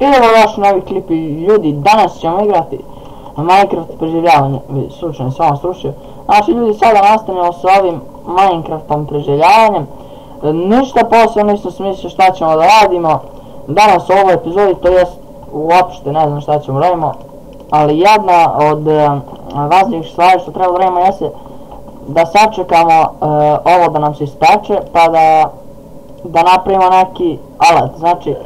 Idemo još novi klip ljudi, danas ćemo igrati Minecraft preživljavanje, slučajno sam vam stručio. Znači ljudi, sada nastavljamo s ovim Minecraftom preživljavanjem. Ništa posebno nisam smislio šta ćemo da radimo danas u ovoj epizodi, to jest uopšte ne znam šta ćemo radimo. Ali jedna od važnijih stvari što treba da radimo jeste da sačekamo ovo da nam se ispeče pa da napravimo neki alat. Znači,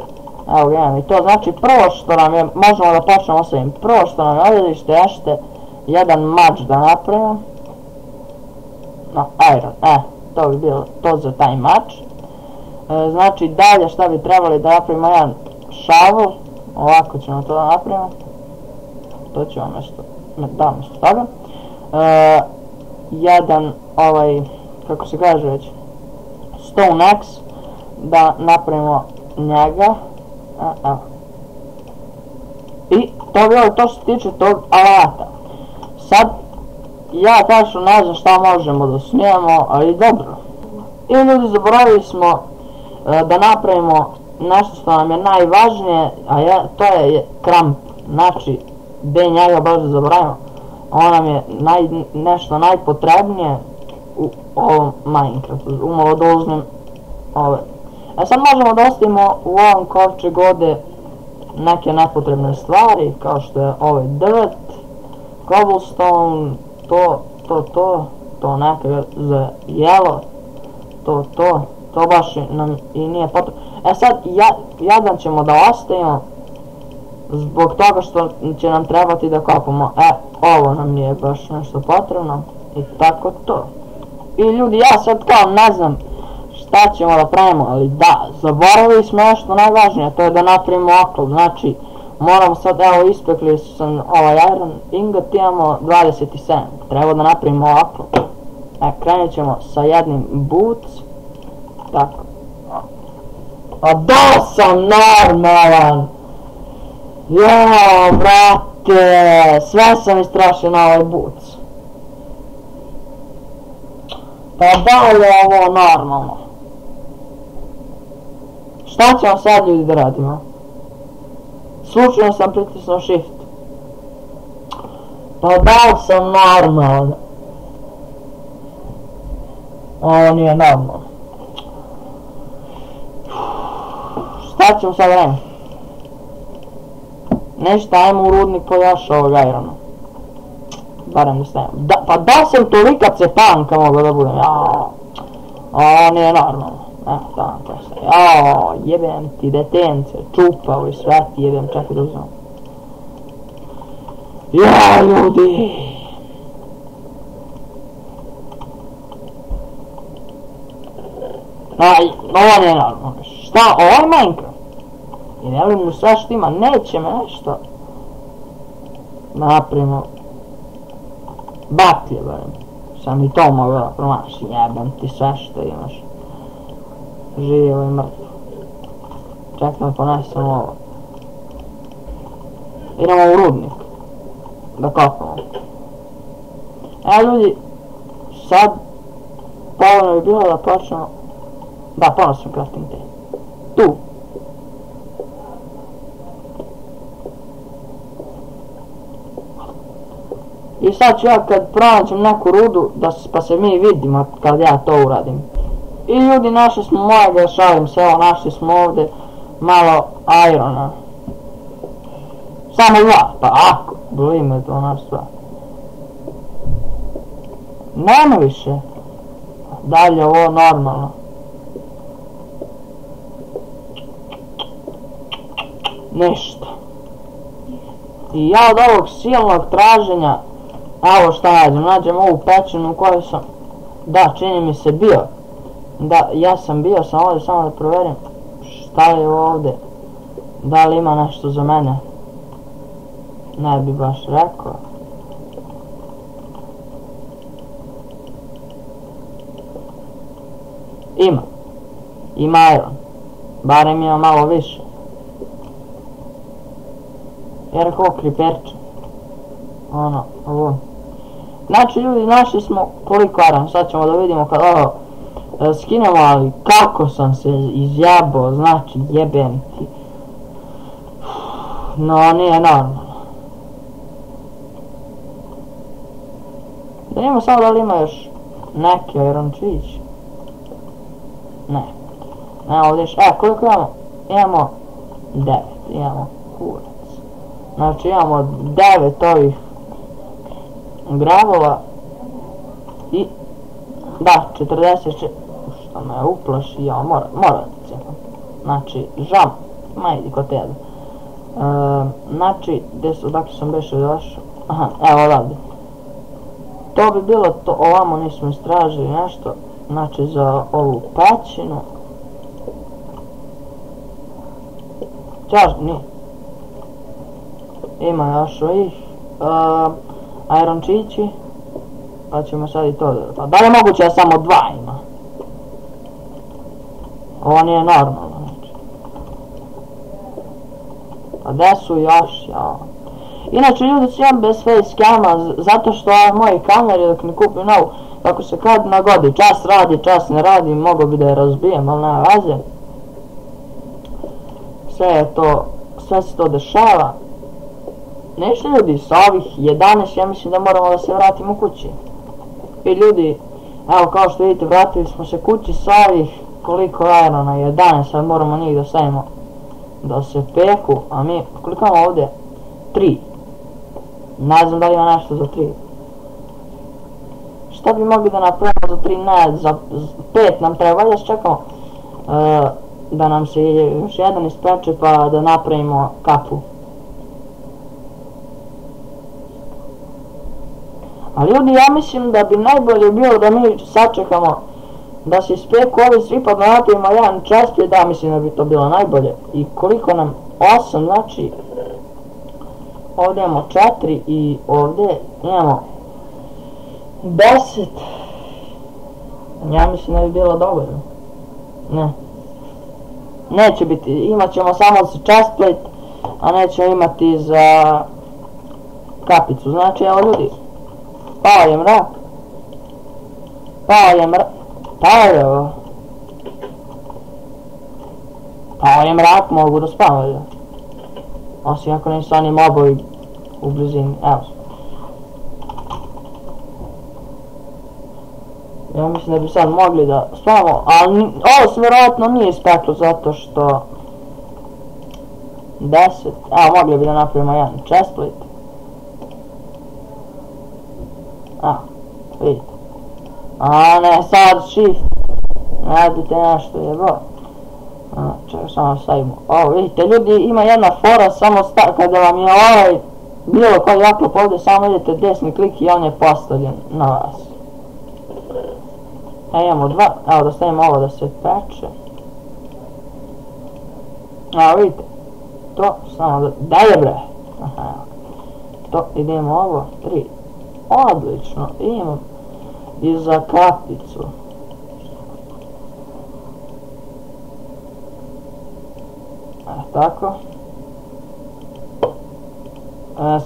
evo ga imam i to, znači prvo što nam je, možemo da počnemo s ovim, prvo što nam je ovdje jeste jedan mač da napravimo. No, iron, to bi bilo to za taj mač. Znači dalje šta bi trebali da napravimo jedan shovel, ovako ćemo to da napravimo. To ćemo nešto toga. Jedan kako se kaže već, stone axe, da napravimo njega. Evo. I to bilo to što se tiče tog alata. Sad, ja tačno ne znam šta možemo da snijemo, ali dobro. I ljudi, zaboravili smo da napravimo nešto što nam je najvažnije, a to je kramp. Znači, gdje njega baš da zaboravimo, on nam je nešto najpotrebnije u ovom Minecraftu, u malodolžnim ove. Sad možemo da ostavimo u ovom kovčegu ovdje neke nepotrebne stvari, kao što je ovaj dirt, cobblestone, to neka za jelo, to baš nam i nije potrebno. Sad, jedan ćemo da ostavimo, zbog toga što će nam trebati da kopamo. Ovo nam nije baš nešto potrebno, i tako to. I ljudi, ja sad kao ne znam šta ćemo da pravimo, ali da, zaboravili smo nešto najvažnije, to je da napravimo oklop. Znači, moramo sad, evo, ispekli sam ovaj iron ingot, imamo 27, treba da napravimo oklop. Krenut ćemo sa jednim boots, tako. A da sam normalan! Jao, brate, sve sam istrošio na ovaj boots. Pa da li je ovo normalno? Šta ćemo sad ljudi da radimo? Slučajno sam pritisnuo shift. Pa da li sam normalan? Ovo nije normalno. Šta ćemo sad raditi? Nešto, ajmo u rudnik po još ovog irona. Barem da stavimo. Pa da sam tolika cepanka mogla da budem. Ovo nije normalno. Tamo to stavimo. Jebem ti detence, čupao i sve ti jebem, čekaj da uzmem. Ljudi! Ovo nije normalno. Šta, ovo je Minecraft? I ne li mu sve što ima, neće me nešto napravimo baklje barem, sam i to mogao da promaši, jebem ti sve što imaš, živo i mrtvo. Čekaj da ponesem ovo, idemo u rudnik da kopamo. Ljudi, sad povoljno bi bilo da počnemo, da ponosim crafting table, tu. I sad ću ja kad pronađem neku rudu, pa se mi vidimo kad ja to uradim. I ljudi, našli smo, moja šalim se, evo našli smo ovdje malo irona. Samo dva, pa ako, bolimo je to naš stvar. Nema više. Dalje ovo normalno. Ništa. I ja od ovog silnog traženja, evo šta nađem ovu pećinu u kojoj sam, da, čini mi se bio. Da, ja sam bio, sam ovdje samo da proverim šta je ovdje, da li ima nešto za mene. Ne bi baš rekao. Ima iron, barem ima malo više. Jer ovo kriperče. Ovo. Znači ljudi, našli smo koliko iron, sad ćemo da vidimo kad ovo skinemo, ali kako sam se izjabao, znači jebem ti. No, nije normalno. Da imamo samo da li ima još neki irončići. Ne. Evo ovdje koliko imamo? Imamo 9. Imamo kurac. Znači imamo 9 ovih gravova. I da, 40. Što me uplaši, ja moram da cijepam. Znači, žam. Ma idi kod tebe. Znači, odakle sam beše došao? Aha, evo odavde. To bi bilo to, ovamo nismo istražili nešto. Znači, za ovu pećinu. Čaš, nije. Ima još ovih irončići. Pa ćemo sad i to da... Da li je moguće da samo 2 ima? Ovo nije normalno, znači. A gdje su još, ja? Inače, ljudi će imam bez facecama, zato što moji kameri dok ne kupim novu, kako se kad nagodi, čas radi, čas ne radi, mogo bi da je razbijem, ali nema veze. Sve se to dešava. Nešto ljudi, sa ovih 11, ja mislim da moramo da se vratimo kući. I ljudi, evo kao što vidite, vratili smo se kući sa ovih, koliko irona, 11, sad moramo njih da stavimo da se peku, a mi, koliko imamo ovdje? 3. Ne znam da li ima nešto za 3. Šta bi mogli da napravimo za 3? Ne, za 5 nam treba, da čekamo da nam se još jedan ispeče pa da napravimo kapu. Ali ljudi, ja mislim da bi najbolje bilo da mi sačekamo da se ispeku ovi svi pa da napravimo jedan chestplate, da mislim da bi to bilo najbolje. I koliko nam? 8, znači ovdje imamo 4 i ovdje imamo 10. Ja mislim da bi bilo dovoljno. Ne. Neće biti, imat ćemo samo za chestplate, a nećemo imati za kapicu. Znači, evo ljudi, pao je mrak. Pao je mrak, mogu da spavaju. Osim ako nisu oni mobovi u blizini, evo. Ja mislim da bi sad mogli da spavamo, ali ovo se vjerojatno nije ispeklo zato što 10, evo mogli bi da napravimo jedan chestplate. Vidite. A ne, sad shift. Radite nešto jebo. Čekaj, samo stavimo. Ovo, vidite ljudi, ima jedna fora, samo kada vam je bilo koji oklop ovdje, samo idete desni klik i on je postavljen na vas. Imamo 2, evo da stavimo ovo da se peče. Evo vidite. To, samo da je bre. To, idemo ovo, 3. Odlično, imam i za kapicu. Tako.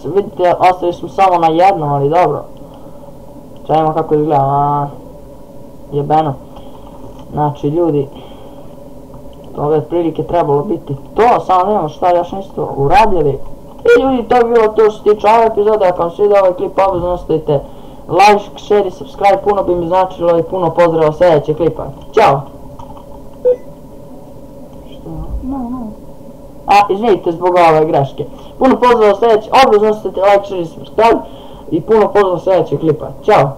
Vidite, ostavili smo samo na jednom, ali dobro. Čajmo kako izgleda, jebeno. Znači ljudi, ove prilike trebalo biti to, samo ne znamo šta još nisto uradili. I ljudi, to je bilo to što se tiče ove epizode. Ako vam se vidio ovaj klip, obavezno ostavite like, share i subscribe, puno bi mi značilo i puno pozdrava sljedećeg klipa. Ćao! Izvinite zbog ove greške. Puno pozdrava sljedećeg, obavezno ostavite like, share i subscribe i puno pozdrava sljedećeg klipa. Ćao!